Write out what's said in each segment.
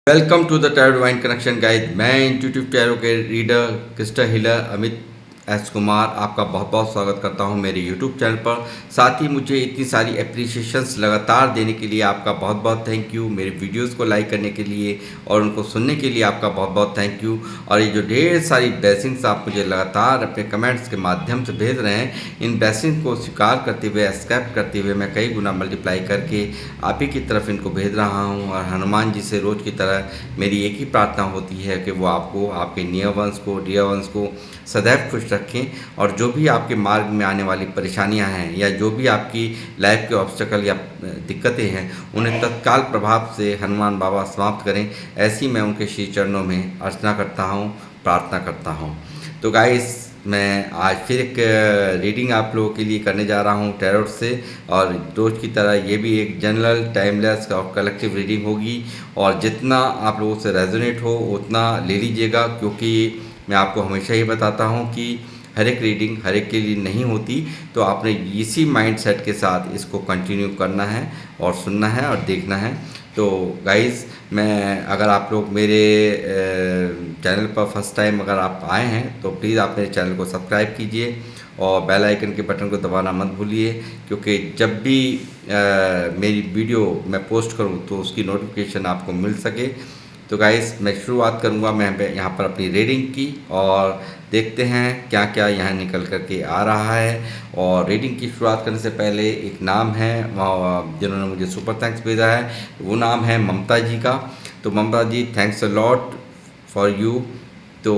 Welcome to the tarot divine connection guide. मैं intuitive tarot के reader crystal healer Amit S Kumar आपका बहुत बहुत स्वागत करता हूं मेरे यूट्यूब चैनल पर। साथ ही मुझे इतनी सारी एप्रिसिएशंस लगातार देने के लिए आपका बहुत बहुत थैंक यू। मेरे वीडियोस को लाइक करने के लिए और उनको सुनने के लिए आपका बहुत बहुत थैंक यू। और ये जो ढेर सारी ब्लेसिंग्स आप मुझे लगातार अपने कमेंट्स के माध्यम से भेज रहे हैं, इन ब्लेसिंग को स्वीकार करते हुए, एक्सेप्ट करते हुए मैं कई गुना मल्टीप्लाई करके आप ही की तरफ इनको भेज रहा हूँ। और हनुमान जी से रोज़ की तरह मेरी एक ही प्रार्थना होती है कि वो आपको, आपके नियर वंस को, डियर वंस को सदैव खुश रखें। और जो भी आपके मार्ग में आने वाली परेशानियां हैं या जो भी आपकी लाइफ के ऑब्स्टेकल या दिक्कतें हैं, उन्हें तत्काल प्रभाव से हनुमान बाबा समाप्त करें। ऐसी मैं उनके श्री चरणों में अर्चना करता हूँ, प्रार्थना करता हूँ। तो गाइस, मैं आज फिर एक रीडिंग आप लोगों के लिए करने जा रहा हूँ टैरोट से। और रोज़ की तरह ये भी एक जनरल, टाइमलेस और कलेक्टिव रीडिंग होगी। और जितना आप लोगों से रेजोनेट हो उतना ले लीजिएगा, क्योंकि मैं आपको हमेशा ही बताता हूँ कि हर एक रीडिंग हर एक के लिए नहीं होती। तो आपने इसी माइंड सेट के साथ इसको कंटिन्यू करना है और सुनना है और देखना है। तो गाइज़, मैं अगर आप लोग मेरे चैनल पर फर्स्ट टाइम अगर आप आए हैं तो प्लीज़ आप मेरे चैनल को सब्सक्राइब कीजिए और बेल आइकन के बटन को दबाना मत भूलिए, क्योंकि जब भी मेरी वीडियो मैं पोस्ट करूं तो उसकी नोटिफिकेशन आपको मिल सके। तो गाइस, मैं शुरुआत करूंगा मैं यहाँ पर अपनी रीडिंग की, और देखते हैं क्या क्या यहाँ निकल कर के आ रहा है। और रीडिंग की शुरुआत करने से पहले एक नाम है जिन्होंने मुझे सुपर थैंक्स भेजा है, वो नाम है ममता जी का। तो Mamta ji, thanks a lot for you. तो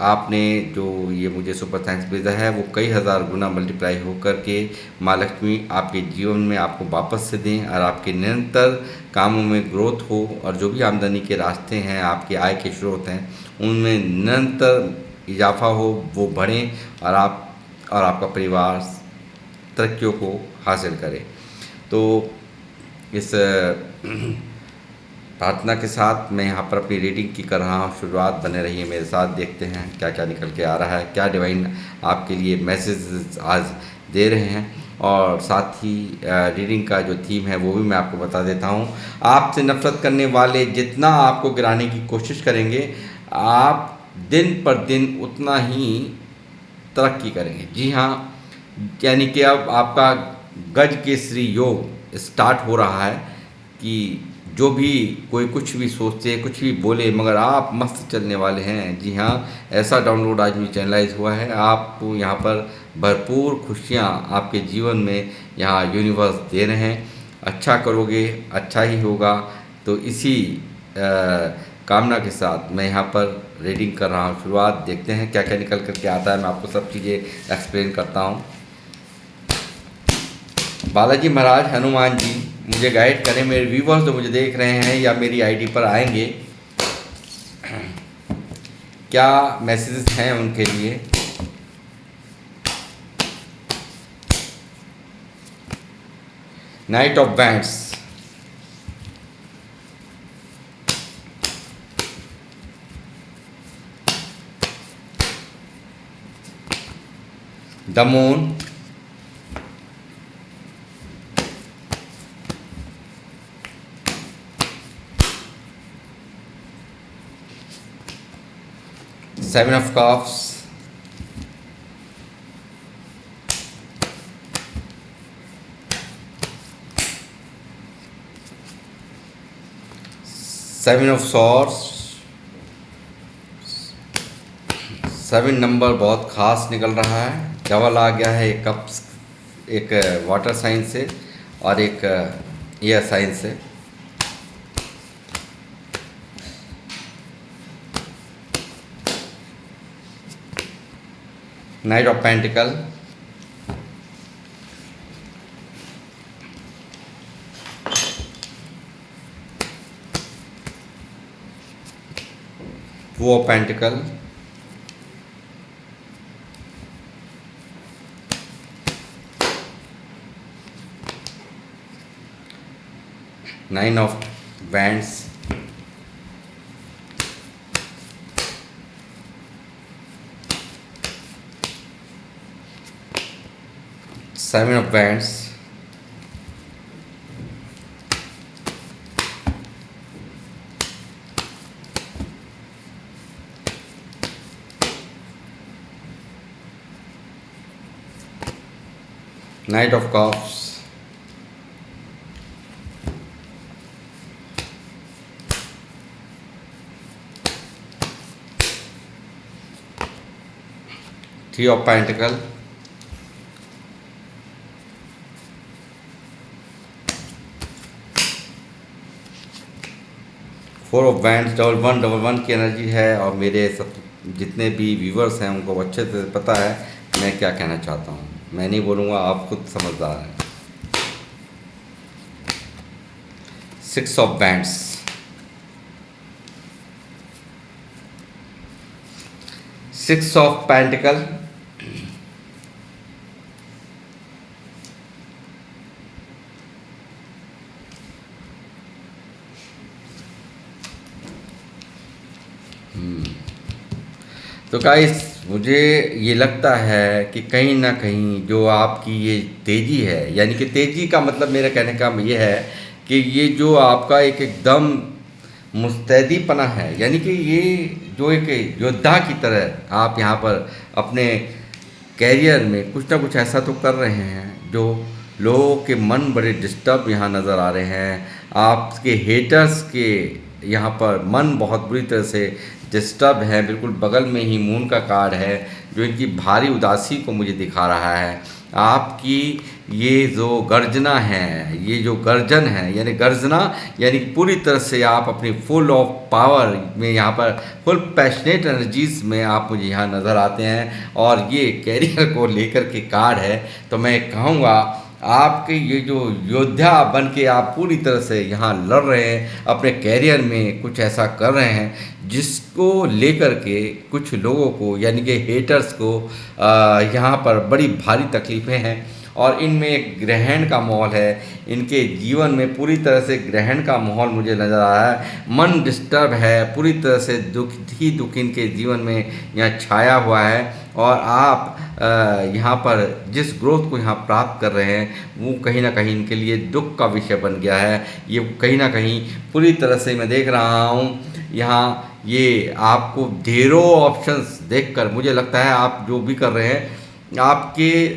आपने जो ये मुझे सुपर थैंक्स भेजा है वो कई हज़ार गुना मल्टीप्लाई हो कर के माँ लक्ष्मी आपके जीवन में आपको वापस से दें, और आपके निरंतर कामों में ग्रोथ हो, और जो भी आमदनी के रास्ते हैं, आपके आय के स्रोत हैं, उनमें निरंतर इजाफा हो, वो बढ़ें, और आपका परिवार तरक्कियों को हासिल करे। तो इस प्रार्थना के साथ मैं यहाँ पर अपनी रीडिंग की कर रहा हूँ शुरुआत। बने रहिए मेरे साथ, देखते हैं क्या क्या निकल के आ रहा है, क्या डिवाइन आपके लिए मैसेज आज दे रहे हैं। और साथ ही रीडिंग का जो थीम है वो भी मैं आपको बता देता हूँ। आपसे नफरत करने वाले जितना आपको गिराने की कोशिश करेंगे, आप दिन पर दिन उतना ही तरक्की करेंगे। जी हाँ, यानी कि अब आपका गज केसरी योग स्टार्ट हो रहा है कि जो भी कोई कुछ भी सोचे, कुछ भी बोले, मगर आप मस्त चलने वाले हैं। जी हाँ, ऐसा डाउनलोड आज भी चैनलाइज हुआ है। आपको यहाँ पर भरपूर खुशियाँ आपके जीवन में यहाँ यूनिवर्स दे रहे हैं। अच्छा करोगे, अच्छा ही होगा। तो इसी कामना के साथ मैं यहाँ पर रीडिंग कर रहा हूँ शुरुआत। देखते हैं क्या क्या निकल करके आता है। मैं आपको सब चीज़ें एक्सप्लेन करता हूँ। बालाजी महाराज, हनुमान जी मुझे गाइड करें। मेरे व्यूवर्स जो मुझे देख रहे हैं या मेरी आईडी पर आएंगे, क्या मैसेजेस हैं उनके लिए। Night of bands, the moon, seven of cups, seven of swords. 7 number बहुत खास निकल रहा है। डबल आ गया है, एक कप्स, एक वाटर साइन से और एक एयर साइन से। नाइट ऑफ पेंटिकल, वो of pentacle, nine of bands, seven of bands, night of cups, three of pentacle, four of wands. Double one की एनर्जी है और मेरे सब जितने भी व्यूवर्स हैं उनको अच्छे से पता है मैं क्या कहना चाहता हूँ। मैं नहीं बोलूँगा, आप खुद समझदार हैं। Six of wands, six of pentacle, तो गाइस मुझे ये लगता है कि कहीं ना कहीं जो आपकी ये तेज़ी है, यानी कि तेज़ी का मतलब मेरा कहने का ये है कि ये जो आपका एक एकदम मुस्तैदीपना है, यानी कि ये जो एक योद्धा की तरह आप यहाँ पर अपने कैरियर में कुछ ना कुछ ऐसा तो कर रहे हैं जो लोगों के मन बड़े डिस्टर्ब यहाँ नज़र आ रहे हैं। आपके हेटर्स के यहाँ पर मन बहुत बुरी तरह से डिस्टर्ब है। बिल्कुल बगल में ही मून का कार्ड है जो इनकी भारी उदासी को मुझे दिखा रहा है। आपकी ये जो गर्जना है, ये जो गर्जन है, यानी गर्जना यानी पूरी तरह से आप अपनी फुल ऑफ पावर में यहाँ पर फुल पैशनेट एनर्जीज में आप मुझे यहाँ नज़र आते हैं। और ये कैरियर को लेकर के कार्ड है, तो मैं कहूँगा आपके ये जो योद्धा बन के आप पूरी तरह से यहाँ लड़ रहे हैं, अपने कैरियर में कुछ ऐसा कर रहे हैं जिसको लेकर के कुछ लोगों को यानी कि हेटर्स को यहाँ पर बड़ी भारी तकलीफ़ें हैं। और इनमें एक ग्रहण का माहौल है, इनके जीवन में पूरी तरह से ग्रहण का माहौल मुझे नज़र आ रहा है। मन डिस्टर्ब है, पूरी तरह से दुख इनके जीवन में यहाँ छाया हुआ है। और आप यहाँ पर जिस ग्रोथ को यहाँ प्राप्त कर रहे हैं वो कहीं ना कहीं इनके लिए दुख का विषय बन गया है। ये कहीं ना कहीं पूरी तरह से मैं देख रहा हूँ यहाँ, ये आपको ढेरों ऑप्शंस देखकर मुझे लगता है आप जो भी कर रहे हैं आपके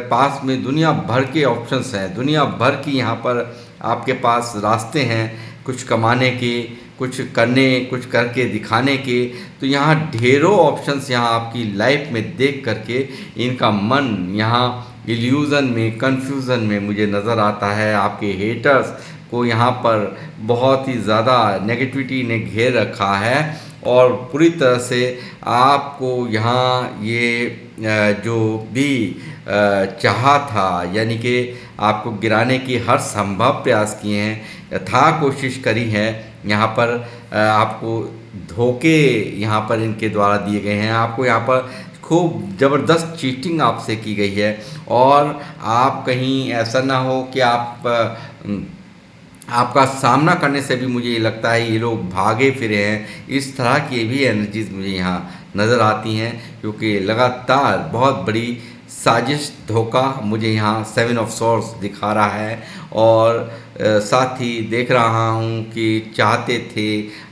पास में दुनिया भर के ऑप्शंस हैं, दुनिया भर की यहाँ पर आपके पास रास्ते हैं कुछ कमाने के, कुछ करने, कुछ करके दिखाने के। तो यहाँ ढेरों ऑप्शंस यहाँ आपकी लाइफ में देख करके इनका मन यहाँ इल्यूज़न में, कन्फ्यूज़न में मुझे नज़र आता है। आपके हेटर्स को यहाँ पर बहुत ही ज़्यादा नेगेटिविटी ने घेर रखा है और पूरी तरह से आपको यहाँ ये जो भी चाहा था यानी कि आपको गिराने की हर संभव प्रयास किए हैं, यथा कोशिश करी है। यहाँ पर आपको धोखे यहाँ पर इनके द्वारा दिए गए हैं, आपको यहाँ पर खूब ज़बरदस्त चीटिंग आपसे की गई है। और आप कहीं ऐसा ना हो कि आपका सामना करने से भी मुझे ये लगता है ये लोग भागे फिरे हैं। इस तरह की भी एनर्जीज मुझे यहाँ नज़र आती हैं क्योंकि लगातार बहुत बड़ी साजिश, धोखा मुझे यहाँ सेवन ऑफ सॉर्ड्स दिखा रहा है। और साथ ही देख रहा हूँ कि चाहते थे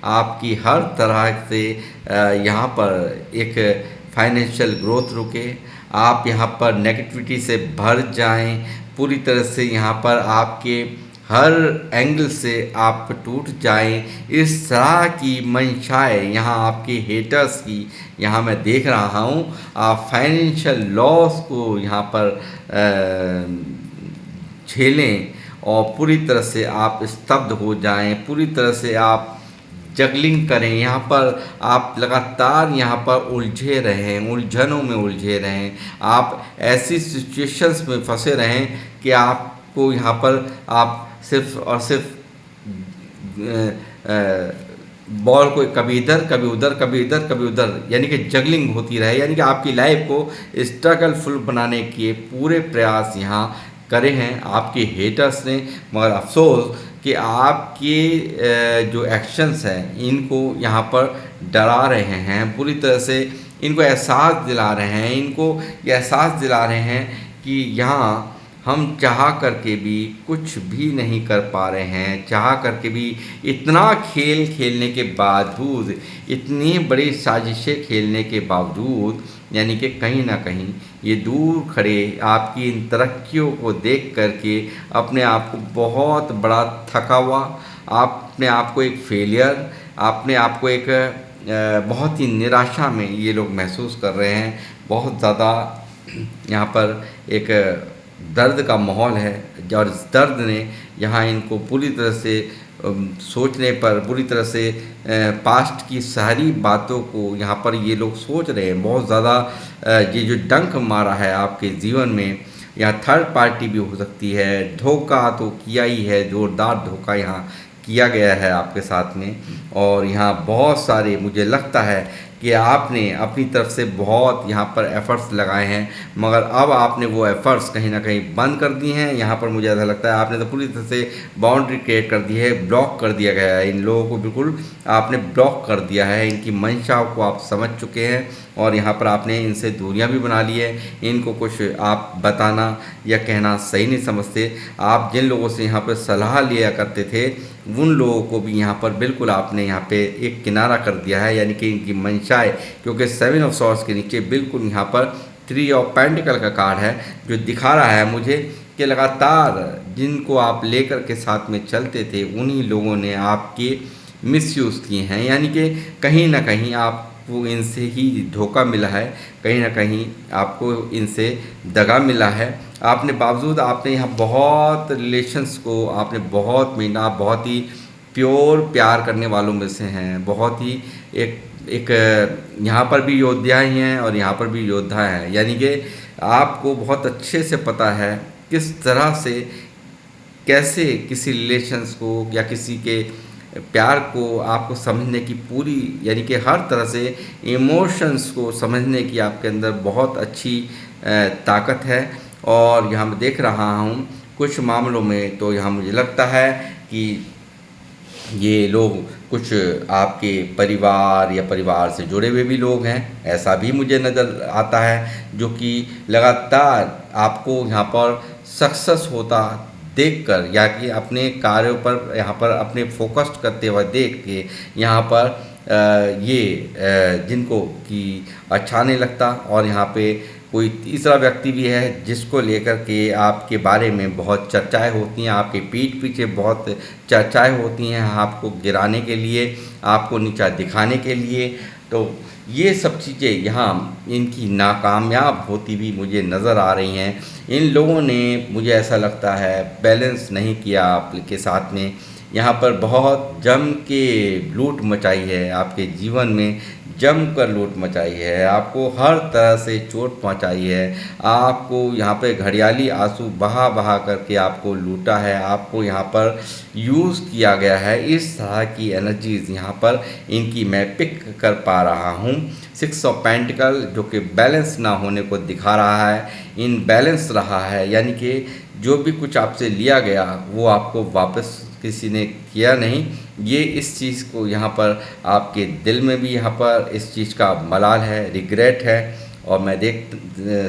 आपकी हर तरह से यहाँ पर एक फाइनेंशियल ग्रोथ रुके, आप यहाँ पर नेगेटिविटी से भर जाएं, पूरी तरह से यहाँ पर आपके हर एंगल से आप टूट जाएं। इस तरह की मंशाएं यहाँ आपके हेटर्स की यहाँ मैं देख रहा हूँ। आप फाइनेंशियल लॉस को यहाँ पर झेलें और पूरी तरह से आप स्तब्ध हो जाएं, पूरी तरह से आप जगलिंग करें। यहाँ पर आप लगातार यहाँ पर उलझे रहें, उलझनों में उलझे रहें, आप ऐसी सिचुएशंस में फंसे रहें कि आपको यहाँ पर आप सिर्फ और सिर्फ बॉल को कभी इधर कभी उधर, कभी इधर कभी उधर, यानी कि जगलिंग होती रहे। यानी कि आपकी लाइफ को स्ट्रगलफुल बनाने के पूरे प्रयास यहाँ करे हैं आपके हेटर्स ने। मगर अफसोस कि आपके जो एक्शंस हैं इनको यहाँ पर डरा रहे हैं, पूरी तरह से इनको एहसास दिला रहे हैं, इनको ये एहसास दिला रहे हैं कि यहाँ हम चाह करके भी कुछ भी नहीं कर पा रहे हैं। चाह करके भी इतना खेल खेलने के बावजूद, इतनी बड़ी साजिशें खेलने के बावजूद, यानी कि कहीं ना कहीं ये दूर खड़े आपकी इन तरक्कियों को देख करके अपने आप को बहुत बड़ा थका हुआ, अपने आप को एक फेलियर, अपने आप को एक बहुत ही निराशा में ये लोग महसूस कर रहे हैं। बहुत ज़्यादा यहाँ पर एक दर्द का माहौल है, और इस दर्द ने यहाँ इनको पूरी तरह से सोचने पर, पूरी तरह से पास्ट की सारी बातों को यहाँ पर ये लोग सोच रहे हैं। बहुत ज़्यादा ये जो डंक मारा है आपके जीवन में, यहाँ थर्ड पार्टी भी हो सकती है, धोखा तो किया ही है, ज़ोरदार धोखा यहाँ किया गया है आपके साथ में। और यहाँ बहुत सारे, मुझे लगता है कि आपने अपनी तरफ से बहुत यहाँ पर एफ़र्ट्स लगाए हैं, मगर अब आपने वो एफ़र्ट्स कहीं ना कहीं बंद कर दिए हैं। यहाँ पर मुझे ऐसा लगता है आपने तो पूरी तरह से बाउंड्री क्रिएट कर दी है, ब्लॉक कर दिया गया है। इन लोगों को बिल्कुल आपने ब्लॉक कर दिया है, इनकी मंशाओं को आप समझ चुके हैं, और यहाँ पर आपने इनसे दूरियां भी बना ली है। इनको कुछ आप बताना या कहना सही नहीं समझते। आप जिन लोगों से यहाँ पर सलाह लिया करते थे, उन लोगों को भी यहाँ पर बिल्कुल आपने यहाँ पे एक किनारा कर दिया है, यानी कि इनकी मंशाएं, क्योंकि 7 ऑफ सॉर्ड्स के नीचे बिल्कुल यहाँ पर 3 ऑफ पेंटिकल का कार्ड है, जो दिखा रहा है मुझे कि लगातार जिनको आप लेकर के साथ में चलते थे, उन्हीं लोगों ने आपके मिसयूज़ किए हैं। यानी कि कहीं ना कहीं आपको इनसे ही धोखा मिला है, कहीं ना कहीं आपको इनसे दगा मिला है। आपने बावजूद आपने यहाँ बहुत रिलेशंस को आपने बहुत महीना, बहुत ही प्योर प्यार करने वालों में से हैं, बहुत ही एक एक यहाँ पर भी योद्धा ही हैं और यहाँ पर भी योद्धा हैं। यानी कि आपको बहुत अच्छे से पता है किस तरह से, कैसे किसी रिलेशंस को या किसी के प्यार को आपको समझने की पूरी, यानी कि हर तरह से इमोशंस को समझने की आपके अंदर बहुत अच्छी ताकत है। और यहाँ मैं देख रहा हूँ कुछ मामलों में तो यहाँ मुझे लगता है कि ये लोग कुछ आपके परिवार या परिवार से जुड़े हुए भी लोग हैं, ऐसा भी मुझे नज़र आता है, जो कि लगातार आपको यहाँ पर सक्सेस होता देखकर, या कि अपने कार्यों पर यहाँ पर अपने फोकस्ड करते हुए देख के यहाँ पर जिनको कि अच्छा नहीं लगता। और यहाँ पे कोई तीसरा व्यक्ति भी है जिसको लेकर के आपके बारे में बहुत चर्चाएं होती हैं, आपके पीठ पीछे बहुत चर्चाएं होती हैं, आपको गिराने के लिए, आपको नीचा दिखाने के लिए। तो ये सब चीज़ें यहाँ इनकी नाकामयाब होती भी मुझे नज़र आ रही हैं। इन लोगों ने, मुझे ऐसा लगता है, बैलेंस नहीं किया आपके साथ में। यहाँ पर बहुत जम के लूट मचाई है, आपके जीवन में जम कर लूट मचाई है, आपको हर तरह से चोट पहुँचाई है, आपको यहाँ पे घड़ियाली आंसू बहा बहा करके आपको लूटा है, आपको यहाँ पर यूज़ किया गया है। इस तरह की एनर्जीज़ यहाँ पर इनकी मैं पिक कर पा रहा हूँ। 6 ऑफ पेंटिकल जो कि बैलेंस ना होने को दिखा रहा है, इनबैलेंस रहा है, यानी कि जो भी कुछ आपसे लिया गया वो आपको वापस किसी ने किया नहीं। ये इस चीज़ को यहाँ पर आपके दिल में भी यहाँ पर इस चीज़ का मलाल है, रिग्रेट है, और मैं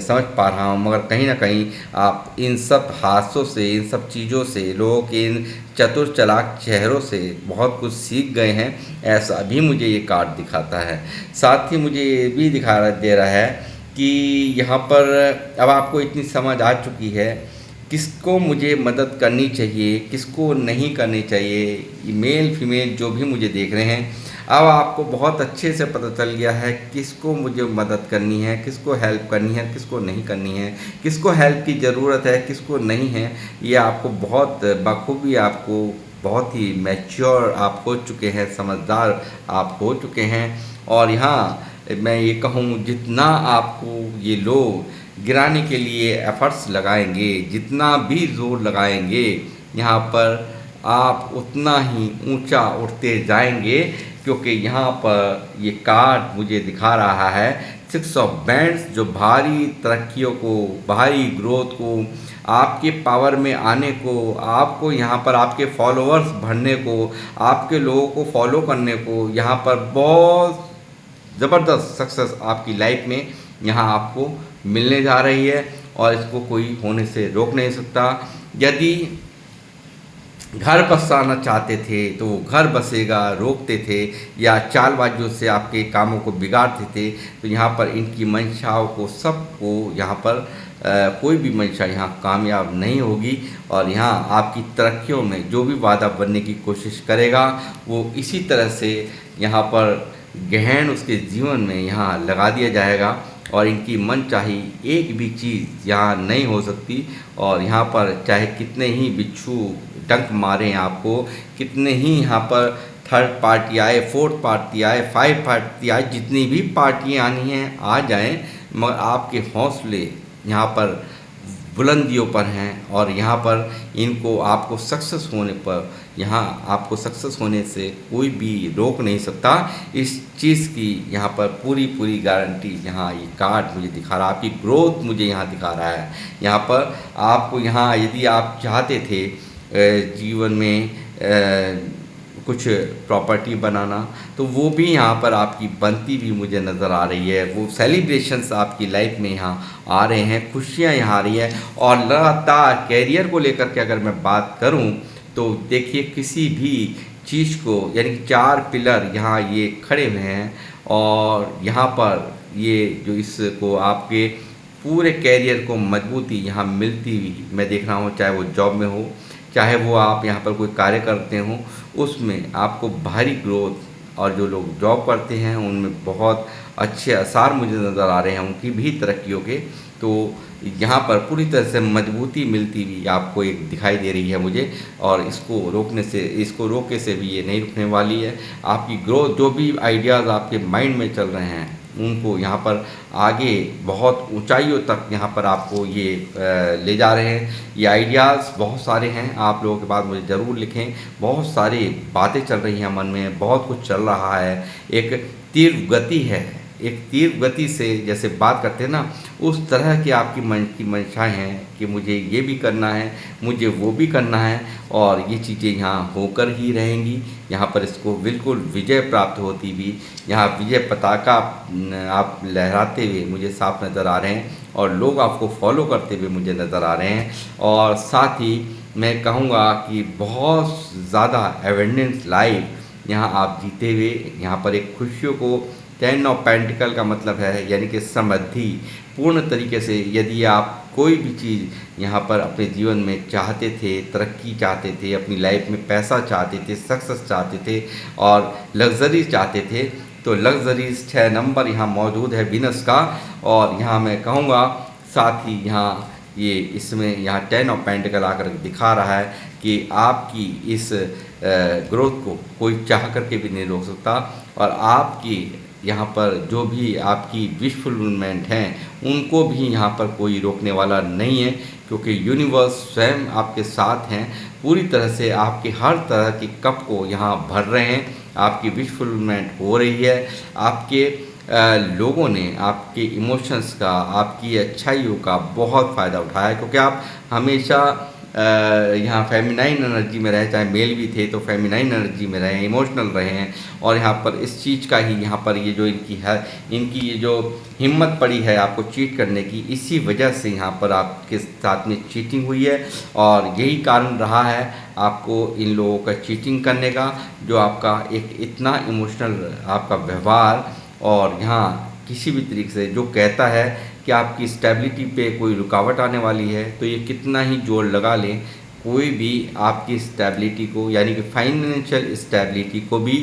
समझ पा रहा हूँ। मगर कहीं ना कहीं आप इन सब हादसों से, इन सब चीज़ों से, लोगों के इन चतुर चालाक चेहरों से बहुत कुछ सीख गए हैं, ऐसा भी मुझे ये कार्ड दिखाता है। साथ ही मुझे ये भी दिखा दे रहा है कि यहाँ पर अब आपको इतनी समझ आ चुकी है किसको मुझे मदद करनी चाहिए, किसको नहीं करनी चाहिए। मेल फीमेल जो भी मुझे देख रहे हैं, अब आपको बहुत अच्छे से पता चल गया है किसको मुझे मदद करनी है, किसको हेल्प करनी है, किसको नहीं करनी है, किसको हेल्प की ज़रूरत है, किसको नहीं है। ये आपको बहुत बखूबी, आपको बहुत ही मैच्योर आप हो चुके हैं, समझदार आप हो चुके हैं। और यहाँ मैं ये कहूँ, जितना आपको ये लोग गिराने के लिए एफ़र्ट्स लगाएंगे, जितना भी ज़ोर लगाएंगे, यहाँ पर आप उतना ही ऊंचा उठते जाएंगे, क्योंकि यहाँ पर ये कार्ड मुझे दिखा रहा है 6 ऑफ बैंड्स, जो भारी तरक्कियों को, भारी ग्रोथ को, आपके पावर में आने को, आपको यहाँ पर आपके फॉलोअर्स बढ़ने को, आपके लोगों को फॉलो करने को, यहाँ पर बहुत ज़बरदस्त सक्सेस आपकी लाइफ में यहाँ आपको मिलने जा रही है। और इसको कोई होने से रोक नहीं सकता। यदि घर बसाना चाहते थे तो वो घर बसेगा रोकते थे, या चालबाजियों से आपके कामों को बिगाड़ते थे। तो यहाँ पर इनकी मंशाओं को सबको यहाँ पर कोई भी मंशा यहाँ कामयाब नहीं होगी। और यहाँ आपकी तरक्कियों में जो भी बाधा बनने की कोशिश करेगा वो इसी तरह से यहाँ पर गहन उसके जीवन में यहाँ लगा दिया जाएगा, और इनकी मनचाही एक भी चीज़ यहाँ नहीं हो सकती। और यहाँ पर चाहे कितने ही बिच्छू डंक मारें आपको, कितने ही यहाँ पर थर्ड पार्टी आए, फोर्थ पार्टी आए, फाइव पार्टी आए, जितनी भी पार्टियाँ आनी हैं आ जाएं, मगर आपके हौसले यहाँ पर बुलंदियों पर हैं। और यहाँ पर इनको आपको सक्सेस होने पर, यहाँ आपको सक्सेस होने से कोई भी रोक नहीं सकता। इस चीज़ की यहाँ पर पूरी पूरी गारंटी यहाँ ये कार्ड मुझे दिखा रहा है, आपकी ग्रोथ मुझे यहाँ दिखा रहा है। यहाँ पर आपको यहाँ यदि आप चाहते थे जीवन में कुछ प्रॉपर्टी बनाना, तो वो भी यहाँ पर आपकी बनती भी मुझे नज़र आ रही है। वो सेलिब्रेशंस आपकी लाइफ में यहाँ आ रहे हैं, खुशियाँ यहाँ आ रही हैं। और लगातार कैरियर को लेकर के अगर मैं बात करूँ तो देखिए, किसी भी चीज़ को यानी कि 4 पिलर यहाँ ये खड़े हुए हैं, और यहाँ पर ये जो इसको आपके पूरे कैरियर को मजबूती यहाँ मिलती हुई मैं देख रहा हूँ। चाहे वो जॉब में हो, चाहे वो आप यहाँ पर कोई कार्य करते हों, उसमें आपको भारी ग्रोथ, और जो लोग जॉब करते हैं उनमें बहुत अच्छे आसार मुझे नज़र आ रहे हैं उनकी भी तरक्कियों के। तो यहाँ पर पूरी तरह से मजबूती मिलती हुई आपको एक दिखाई दे रही है मुझे, और इसको रोके से भी ये नहीं रुकने वाली है। आपकी ग्रोथ, जो भी आइडियाज़ आपके माइंड में चल रहे हैं उनको यहाँ पर आगे बहुत ऊंचाइयों तक यहाँ पर आपको ये ले जा रहे हैं। ये आइडियाज़ बहुत सारे हैं, आप लोगों के पास मुझे ज़रूर लिखें। बहुत सारी बातें चल रही हैं मन में, बहुत कुछ चल रहा है। एक तीव्र गति है, एक तीव्र गति से जैसे बात करते हैं ना, उस तरह की आपकी मन की मंशाएँ हैं कि मुझे ये भी करना है, मुझे वो भी करना है, और ये चीज़ें यहाँ होकर ही रहेंगी। यहाँ पर इसको बिल्कुल विजय प्राप्त होती भी, यहाँ विजय पताका आप लहराते हुए मुझे साफ नज़र आ रहे हैं, और लोग आपको फॉलो करते हुए मुझे नज़र आ रहे हैं। और साथ ही मैं कहूँगा कि बहुत ज़्यादा एवेंडेंस लाइफ यहाँ आप जीते हुए, यहाँ पर एक खुशियों को 10 ऑफ पेंटिकल का मतलब है यानी कि समृद्धि पूर्ण तरीके से। यदि आप कोई भी चीज़ यहाँ पर अपने जीवन में चाहते थे, तरक्की चाहते थे, अपनी लाइफ में पैसा चाहते थे, सक्सेस चाहते थे, और लग्जरी चाहते थे, तो लग्जरीज 6 नंबर यहाँ मौजूद है वीनस का। और यहाँ मैं कहूँगा साथ ही यहाँ ये इसमें यहाँ 10 ऑफ पेंटिकल आकर दिखा रहा है कि आपकी इस ग्रोथ को कोई चाह करके भी नहीं रोक सकता। और आपकी यहाँ पर जो भी आपकी विश फुलफिलमेंट हैं उनको भी यहाँ पर कोई रोकने वाला नहीं है, क्योंकि यूनिवर्स स्वयं आपके साथ हैं। पूरी तरह से आपके हर तरह की कप को यहाँ भर रहे हैं, आपकी विश फुलफिलमेंट हो रही है। आपके लोगों ने आपके इमोशंस का, आपकी अच्छाइयों का बहुत फ़ायदा उठाया है, क्योंकि आप हमेशा यहाँ फेमिनाइन एनर्जी में रहे, चाहे मेल भी थे तो फेमिनाइन एनर्जी में रहे, इमोशनल रहे हैं। और यहाँ पर इस चीज़ का ही यहाँ पर ये जो इनकी है, इनकी ये जो हिम्मत पड़ी है आपको चीट करने की, इसी वजह से यहाँ पर आपके साथ में चीटिंग हुई है। और यही कारण रहा है आपको इन लोगों का चीटिंग करने का, जो आपका एक इतना इमोशनल आपका व्यवहार, और यहाँ किसी भी तरीके से जो कहता है कि आपकी स्टेबिलिटी पे कोई रुकावट आने वाली है, तो ये कितना ही जोर लगा लें, कोई भी आपकी स्टेबिलिटी को यानी कि फाइनेंशियल स्टेबिलिटी को भी,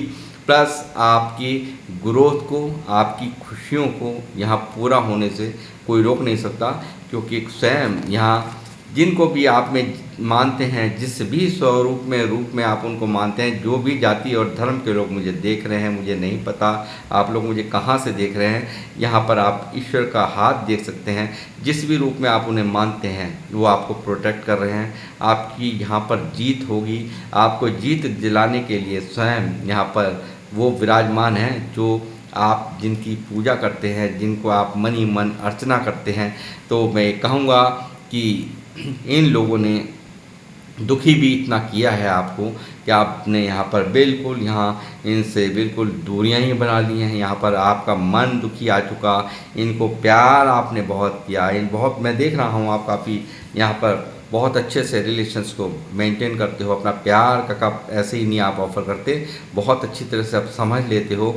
प्लस आपकी ग्रोथ को, आपकी खुशियों को यहाँ पूरा होने से कोई रोक नहीं सकता। क्योंकि स्वयं यहाँ जिनको भी आप में मानते हैं, जिस भी स्वरूप में रूप में आप उनको मानते हैं, जो भी जाति और धर्म के लोग मुझे देख रहे हैं, मुझे नहीं पता आप लोग मुझे कहाँ से देख रहे हैं, यहाँ पर आप ईश्वर का हाथ देख सकते हैं। जिस भी रूप में आप उन्हें मानते हैं वो आपको प्रोटेक्ट कर रहे हैं। आपकी यहाँ पर जीत होगी, आपको जीत दिलाने के लिए स्वयं यहाँ पर वो विराजमान हैं जो आप जिनकी पूजा करते हैं, जिनको आप मन ही मन अर्चना करते हैं। तो मैं कहूँगा कि इन लोगों ने दुखी भी इतना किया है आपको कि आपने यहाँ पर बिल्कुल यहाँ इनसे बिल्कुल दूरियां ही बना ली हैं। यहाँ पर आपका मन दुखी आ चुका, इनको प्यार आपने बहुत किया, इन बहुत मैं देख रहा हूँ आप काफ़ी यहाँ पर बहुत अच्छे से रिलेशंस को मेंटेन करते हो। अपना प्यार का कप ऐसे ही नहीं आप ऑफ़र करते, बहुत अच्छी तरह से आप समझ लेते हो।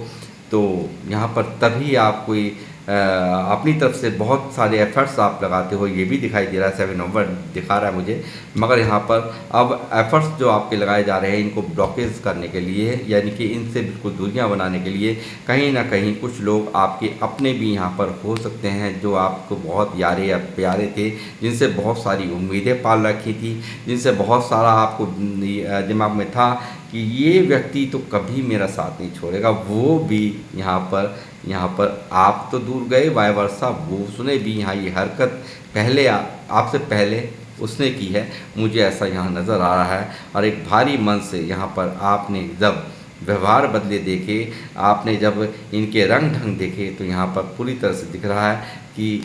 तो यहाँ पर तभी आप कोई अपनी तरफ से बहुत सारे एफ़र्ट्स आप लगाते हो, ये भी दिखाई दे रहा है, 7 नंबर दिखा रहा है मुझे। मगर यहाँ पर अब एफ़र्ट्स जो आपके लगाए जा रहे हैं इनको ब्लॉकेज करने के लिए, यानी कि इनसे बिल्कुल दूरियां बनाने के लिए, कहीं ना कहीं कुछ लोग आपके अपने भी यहाँ पर हो सकते हैं जो आपको बहुत यारे या प्यारे थे, जिनसे बहुत सारी उम्मीदें पाल रखी थी, जिनसे बहुत सारा आपको दिमाग में था कि ये व्यक्ति तो कभी मेरा साथ नहीं छोड़ेगा। वो भी यहाँ पर आप तो दूर गए, वाय वर्षा वो उसने भी यहाँ ये हरकत पहले आपसे पहले उसने की है, मुझे ऐसा यहाँ नज़र आ रहा है। और एक भारी मन से यहाँ पर आपने जब व्यवहार बदले देखे, आपने जब इनके रंग ढंग देखे, तो यहाँ पर पूरी तरह से दिख रहा है कि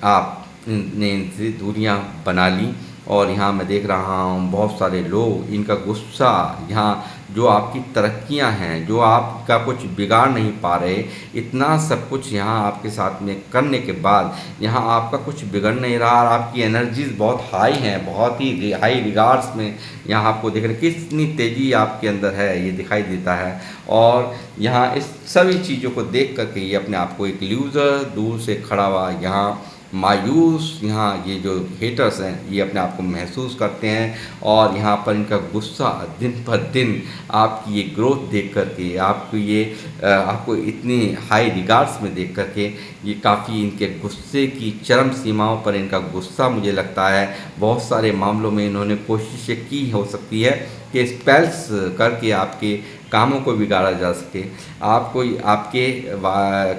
आपने इनसे दूरियां बना ली। और यहाँ मैं देख रहा हूँ बहुत सारे लोग, इनका गुस्सा, यहाँ जो आपकी तरक्कियाँ हैं, जो आपका कुछ बिगाड़ नहीं पा रहे, इतना सब कुछ यहाँ आपके साथ में करने के बाद यहाँ आपका कुछ बिगड़ नहीं रहा, और आपकी एनर्जीज बहुत हाई हैं, बहुत ही हाई रिगार्ड्स में यहाँ आपको देख रहे कितनी तेज़ी आपके अंदर है, ये दिखाई देता है। और यहाँ इस सभी चीज़ों को देख करके ये अपने आप को एक लूज़र दूर से खड़ा हुआ, यहाँ मायूस, यहाँ ये जो हेटर्स हैं ये अपने आप को महसूस करते हैं। और यहाँ पर इनका गुस्सा दिन पर दिन आपकी ये ग्रोथ देख करके, आपको इतनी हाई रिगार्ड्स में देख करके, ये काफ़ी इनके गुस्से की चरम सीमाओं पर इनका गुस्सा मुझे लगता है। बहुत सारे मामलों में इन्होंने कोशिशें की हो सकती है कि स्पेल्स करके आपके कामों को बिगाड़ा जा सके, आपको आपके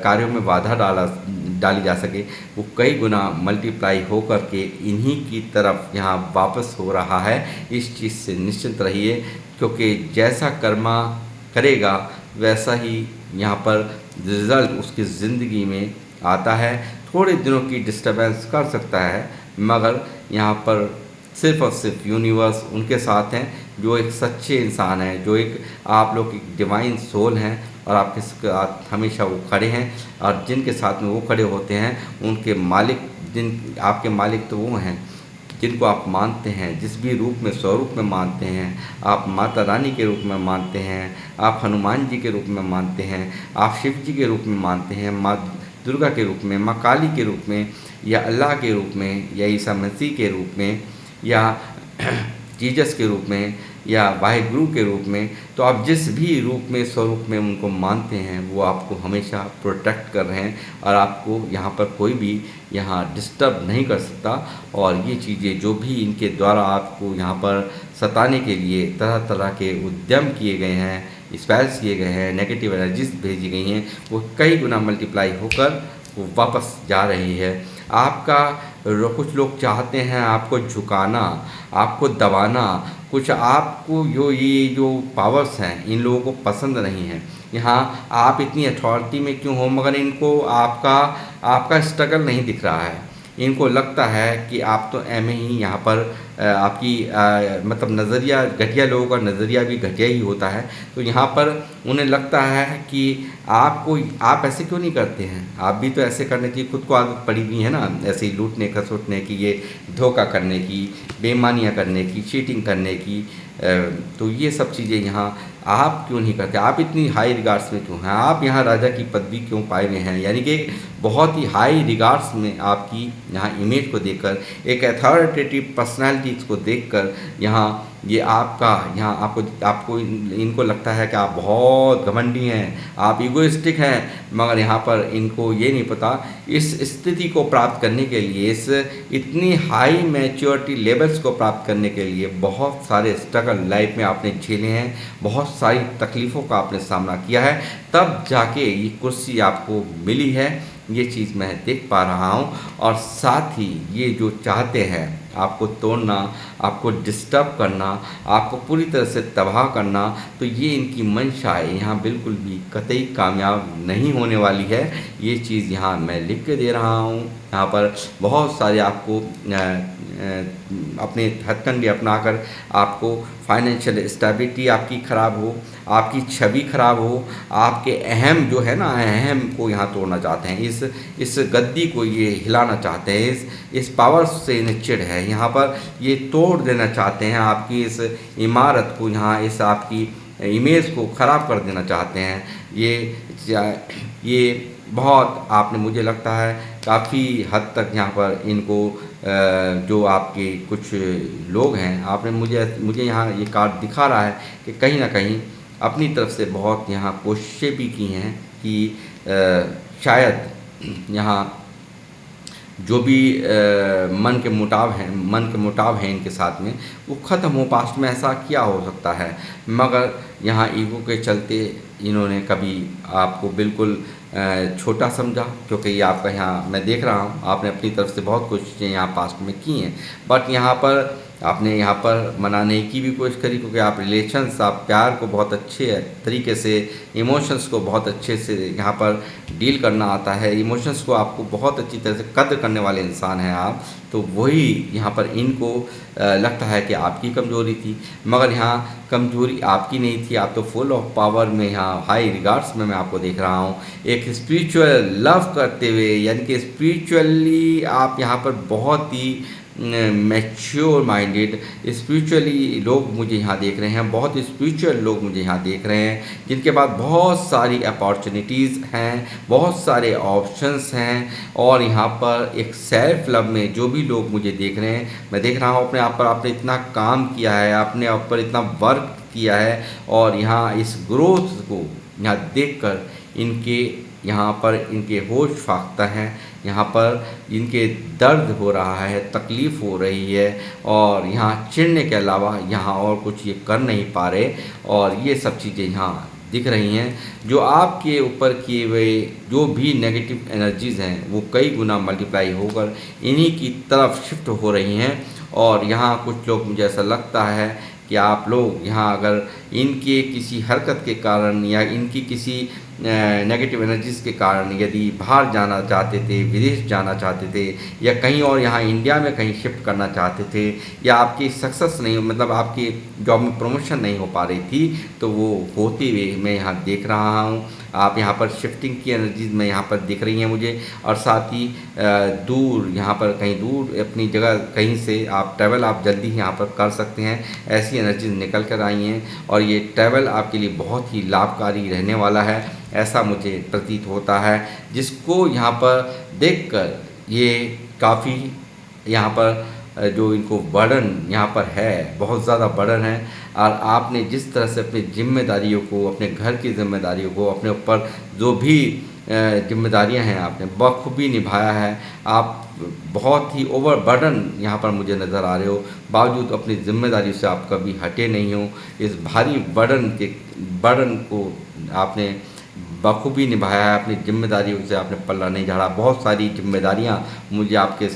कार्यों में बाधा डाली जा सके, वो कई गुना मल्टीप्लाई हो कर के इन्हीं की तरफ यहाँ वापस हो रहा है। इस चीज़ से निश्चिंत रहिए, क्योंकि जैसा कर्मा करेगा वैसा ही यहाँ पर रिज़ल्ट उसकी ज़िंदगी में आता है। थोड़े दिनों की डिस्टर्बेंस कर सकता है, मगर यहाँ पर सिर्फ़ और सिर्फ यूनिवर्स उनके साथ हैं जो एक सच्चे इंसान हैं, जो एक आप लोग की डिवाइन सोल हैं, और आपके साथ हमेशा वो खड़े हैं। और जिनके साथ में वो खड़े होते हैं, उनके मालिक, आपके मालिक तो वो हैं जिनको आप मानते हैं, जिस भी रूप में, स्वरूप में मानते हैं। आप माता रानी के रूप में मानते हैं, आप हनुमान जी के रूप में मानते हैं, आप शिव जी के रूप में मानते हैं, माँ दुर्गा के रूप में, माँ काली के रूप में, या अल्लाह के रूप में, या ईसा मसीह के रूप में, या जीसस के रूप में, या वाहिगुरु के रूप में। तो आप जिस भी रूप में, स्वरूप में उनको मानते हैं, वो आपको हमेशा प्रोटेक्ट कर रहे हैं, और आपको यहाँ पर कोई भी यहाँ डिस्टर्ब नहीं कर सकता। और ये चीज़ें जो भी इनके द्वारा आपको यहाँ पर सताने के लिए तरह तरह के उद्यम किए गए हैं, स्पेल्स किए गए हैं, नेगेटिव एनर्जीज भेजी गई हैं, वो कई गुना मल्टीप्लाई होकर वो वापस जा रही है। आपका कुछ लोग चाहते हैं आपको झुकाना, आपको दबाना, कुछ आपको ये जो पावर्स हैं इन लोगों को पसंद नहीं है। यहाँ आप इतनी अथॉरिटी में क्यों हो, मगर इनको आपका स्ट्रगल नहीं दिख रहा है। इनको लगता है कि आप तो एम ही यहाँ पर आपकी मतलब नज़रिया, घटिया लोगों का नज़रिया भी घटिया ही होता है। तो यहाँ पर उन्हें लगता है कि आप ऐसे क्यों नहीं करते हैं, आप भी तो ऐसे करने की खुद को आदत पड़ी हुई है ना, ऐसे ही लूटने खसोटने की, ये धोखा करने की, बेईमानियाँ करने की, चीटिंग करने की। तो ये सब चीज़ें यहाँ आप क्यों नहीं करते, आप इतनी हाई रिगार्ड्स में क्यों हैं, आप यहाँ राजा की पदवी क्यों पाए हुए हैं। यानी कि बहुत ही हाई रिगार्ड्स में आपकी यहाँ इमेज को देखकर, एक अथॉरिटेटिव पर्सनालिटीज़ को देखकर यहाँ ये यहाँ आपको इनको लगता है कि आप बहुत घमंडी हैं, आप ईगोइस्टिक हैं। मगर यहाँ पर इनको ये नहीं पता, इस स्थिति को प्राप्त करने के लिए, इस इतनी हाई मैच्योरिटी लेवल्स को प्राप्त करने के लिए बहुत सारे स्ट्रगल लाइफ में आपने झेले हैं, बहुत सारी तकलीफ़ों का आपने सामना किया है, तब जाके ये कुर्सी आपको मिली है। ये चीज़ मैं देख पा रहा हूँ। और साथ ही ये जो चाहते हैं आपको तोड़ना, आपको डिस्टर्ब करना, आपको पूरी तरह से तबाह करना, तो ये इनकी मंशा है। यहाँ बिल्कुल भी कतई कामयाब नहीं होने वाली है। ये चीज़ यहाँ मैं लिख के दे रहा हूँ। यहाँ पर बहुत सारे आपको अपने हथकंडे अपनाकर आपको फाइनेंशियल स्टेबिलिटी आपकी ख़राब हो, आपकी छवि ख़राब हो, आपके अहम जो है ना, अहम को यहाँ तोड़ना चाहते हैं। इस गद्दी को ये हिलाना चाहते हैं। इस पावर से इन्हें चिढ़ है। यहाँ पर ये तोड़ देना चाहते हैं आपकी इस इमारत को, यहाँ इस आपकी इमेज को ख़राब कर देना चाहते हैं। ये बहुत आपने, मुझे लगता है काफ़ी हद तक यहाँ पर इनको जो आपके कुछ लोग हैं, आपने मुझे यहाँ ये कार्ड दिखा रहा है कि कहीं ना कहीं अपनी तरफ से बहुत यहाँ कोशिशें भी की हैं कि शायद यहाँ जो भी मन के मुटाव हैं इनके साथ में, वो ख़त्म हो। पास्ट में ऐसा क्या हो सकता है, मगर यहाँ ईगो के चलते इन्होंने कभी आपको बिल्कुल छोटा समझा, क्योंकि ये आपका यहाँ मैं देख रहा हूँ आपने अपनी तरफ से बहुत कोशिशें यहाँ पास्ट में की हैं, बट यहाँ पर आपने यहाँ पर मनाने की भी कोशिश करी, क्योंकि आप रिलेशंस, आप प्यार को बहुत अच्छे तरीके से, इमोशंस को बहुत अच्छे से यहाँ पर डील करना आता है। इमोशंस को आपको बहुत अच्छी तरह से कद्र करने वाले इंसान हैं आप। तो वही यहाँ पर इनको लगता है कि आपकी कमज़ोरी थी, मगर यहाँ कमज़ोरी आपकी नहीं थी। आप तो फुल ऑफ पावर में, यहाँ हाई रिगार्ड्स में मैं आपको देख रहा हूँ, एक स्पिरिचुअल लव करते हुए, यानी कि स्पिरिचुअली आप यहाँ पर बहुत ही मैच्योर माइंडेड स्पिरिचुअली लोग मुझे यहाँ देख रहे हैं। बहुत स्पिरिचुअल लोग मुझे यहाँ देख रहे हैं, जिनके पास बहुत सारी अपॉर्चुनिटीज़ हैं, बहुत सारे ऑप्शंस हैं। और यहाँ पर एक सेल्फ लव में जो भी लोग मुझे देख रहे हैं, मैं देख रहा हूँ अपने आप पर आपने इतना काम किया है, आपने आप पर इतना वर्क किया है, और यहाँ इस ग्रोथ को यहाँ देखकर यहाँ पर इनके होश फाख्ता हैं, यहाँ पर इनके दर्द हो रहा है, तकलीफ़ हो रही है, और यहाँ चिढ़ने के अलावा यहाँ और कुछ ये कर नहीं पा रहे। और ये सब चीज़ें यहाँ दिख रही हैं, जो आपके ऊपर किए हुए जो भी नेगेटिव एनर्जीज़ हैं, वो कई गुना मल्टीप्लाई होकर इन्हीं की तरफ शिफ्ट हो रही हैं। और यहाँ कुछ लोग, मुझे ऐसा लगता है कि आप लोग यहाँ अगर इनके किसी हरकत के कारण या इनकी किसी नेगेटिव एनर्जीज़ के कारण यदि बाहर जाना चाहते थे, विदेश जाना चाहते थे, या कहीं और यहाँ इंडिया में कहीं शिफ्ट करना चाहते थे, या आपकी सक्सेस नहीं, मतलब आपकी जॉब में प्रमोशन नहीं हो पा रही थी, तो वो होते हुए मैं यहाँ देख रहा हूँ। आप यहाँ पर शिफ्टिंग की एनर्जीज में यहाँ पर दिख रही हैं मुझे, और साथ ही दूर, यहाँ पर कहीं दूर अपनी जगह कहीं से आप ट्रैवल आप जल्दी यहाँ पर कर सकते हैं, ऐसी एनर्जीज निकल कर आई हैं। और ये ट्रैवल आपके लिए बहुत ही लाभकारी रहने वाला है, ऐसा मुझे प्रतीत होता है। जिसको यहाँ पर देखकर ये काफ़ी यहाँ पर जो इनको बर्डन यहाँ पर है, बहुत ज़्यादा बर्डन है। और आपने जिस तरह से अपनी जिम्मेदारियों को, अपने घर की जिम्मेदारियों को, अपने ऊपर जो भी जिम्मेदारियां हैं आपने बखूबी निभाया है। आप बहुत ही ओवर बर्डन यहाँ पर मुझे नज़र आ रहे हो, बावजूद अपनी जिम्मेदारी से आप कभी हटे नहीं हो। इस भारी बर्डन को आपने बखूबी निभाया है, अपनी जिम्मेदारियों से आपने पल्ला नहीं झाड़ा। बहुत सारी जिम्मेदारियाँ मुझे आपके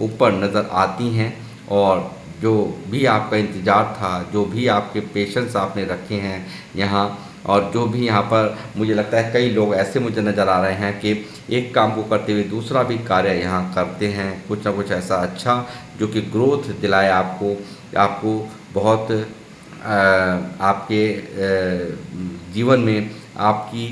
ऊपर नज़र आती हैं, और जो भी आपका इंतज़ार था, जो भी आपके पेशेंस आपने रखे हैं यहाँ, और जो भी यहाँ पर मुझे लगता है कई लोग ऐसे मुझे नज़र आ रहे हैं कि एक काम को करते हुए दूसरा भी कार्य यहाँ करते हैं, कुछ ना कुछ ऐसा अच्छा जो कि ग्रोथ दिलाए आपको बहुत आपके जीवन में आपकी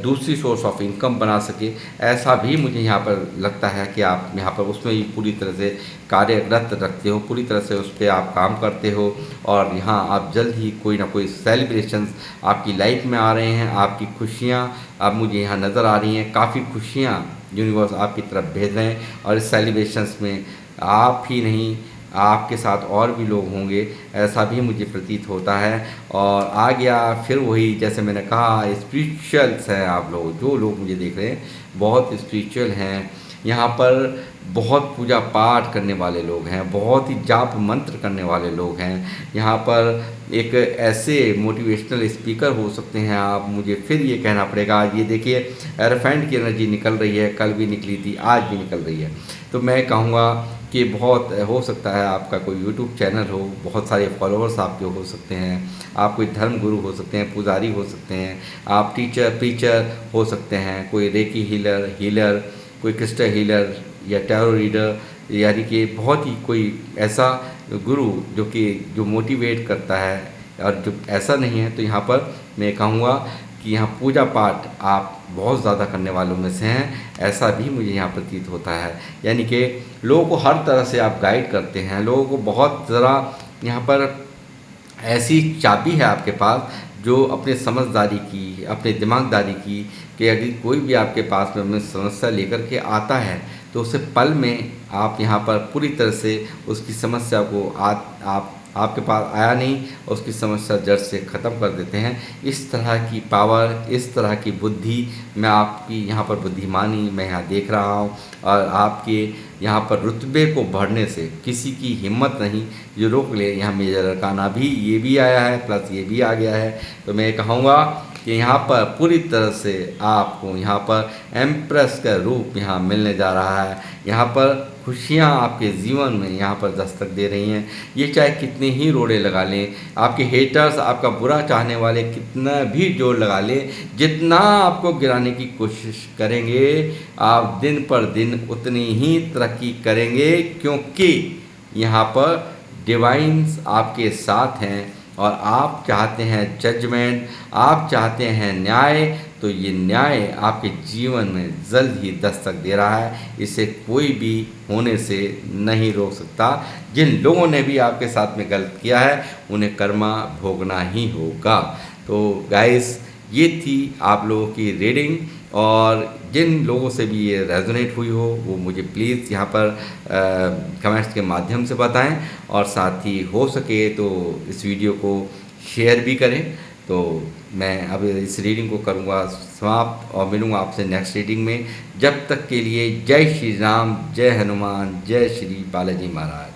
दूसरी सोर्स ऑफ इनकम बना सके। ऐसा भी मुझे यहाँ पर लगता है कि आप यहाँ पर उसमें ही पूरी तरह से कार्यरत रखते हो, पूरी तरह से उस पर आप काम करते हो, और यहाँ आप जल्द ही कोई ना कोई सेलिब्रेशंस आपकी लाइफ में आ रहे हैं। आपकी खुशियाँ अब मुझे यहाँ नज़र आ रही हैं, काफ़ी खुशियाँ यूनिवर्स आपकी तरफ भेज रहे हैं, और इस सेलिब्रेशंस में आप ही नहीं, आपके साथ और भी लोग होंगे, ऐसा भी मुझे प्रतीत होता है। और आ गया फिर वही, जैसे मैंने कहा, स्पिरिचुअल्स हैं आप लोग, जो लोग मुझे देख रहे हैं बहुत स्पिरिचुअल हैं। यहाँ पर बहुत पूजा पाठ करने वाले लोग हैं, बहुत ही जाप मंत्र करने वाले लोग हैं। यहाँ पर एक ऐसे मोटिवेशनल स्पीकर हो सकते हैं आप, मुझे फिर ये कहना पड़ेगा। ये देखिए एरोफेंट की एनर्जी निकल रही है, कल भी निकली थी, आज भी निकल रही है। तो मैं कहूँगा कि बहुत हो सकता है आपका कोई यूट्यूब चैनल हो, बहुत सारे फॉलोअर्स आपके हो सकते हैं, आप कोई धर्म गुरु हो सकते हैं, पुजारी हो सकते हैं, आप टीचर प्रीचर हो सकते हैं, कोई रेकी हीलर, कोई क्रिस्टल हीलर या टैरो रीडर, यानी कि बहुत ही कोई ऐसा गुरु जो मोटिवेट करता है। और जो ऐसा नहीं है तो यहाँ पर मैं कहूँगा कि यहाँ पूजा पाठ आप बहुत ज़्यादा करने वालों में से हैं, ऐसा भी मुझे यहाँ प्रतीत होता है। यानी कि लोगों को हर तरह से आप गाइड करते हैं, लोगों को बहुत ज़रा यहाँ पर ऐसी चाबी है आपके पास जो अपने समझदारी की, अपने दिमागदारी की, कि अगर कोई भी आपके पास में अपनी समस्या लेकर के आता है तो उसे पल में आप यहाँ पर पूरी तरह से उसकी समस्या को आप आपके पास आया नहीं और उसकी समस्या जड़ से ख़त्म कर देते हैं। इस तरह की पावर, इस तरह की बुद्धि मैं आपकी यहाँ पर बुद्धिमानी मैं यहाँ देख रहा हूँ। और आपके यहाँ पर रुतबे को बढ़ने से किसी की हिम्मत नहीं जो रोक ले। यहाँ मेजर अरकाना भी ये भी आया है, प्लस ये भी आ गया है। तो मैं कहूँगा कि यहाँ पर पूरी तरह से आपको यहाँ पर एम्प्रेस का रूप यहाँ मिलने जा रहा है। यहाँ पर खुशियाँ आपके जीवन में यहाँ पर दस्तक दे रही हैं। ये चाहे कितने ही रोड़े लगा लें, आपके हेटर्स, आपका बुरा चाहने वाले कितना भी जोर लगा लें, जितना आपको गिराने की कोशिश करेंगे, आप दिन पर दिन उतनी ही तरक्की करेंगे, क्योंकि यहाँ पर डिवाइन्स आपके साथ हैं। और आप चाहते हैं जजमेंट, आप चाहते हैं न्याय, तो ये न्याय आपके जीवन में जल्द ही दस्तक दे रहा है। इसे कोई भी होने से नहीं रोक सकता। जिन लोगों ने भी आपके साथ में गलत किया है उन्हें कर्मा भोगना ही होगा। तो गाइस, ये थी आप लोगों की रीडिंग। और जिन लोगों से भी ये रेजोनेट हुई हो वो मुझे प्लीज़ यहाँ पर कमेंट्स के माध्यम से बताएं। और साथ ही हो सके तो इस वीडियो को शेयर भी करें। तो मैं अब इस रीडिंग को करूँगा समाप्त और मिलूँगा आपसे नेक्स्ट रीडिंग में। जब तक के लिए जय श्री राम, जय हनुमान, जय श्री बालाजी महाराज।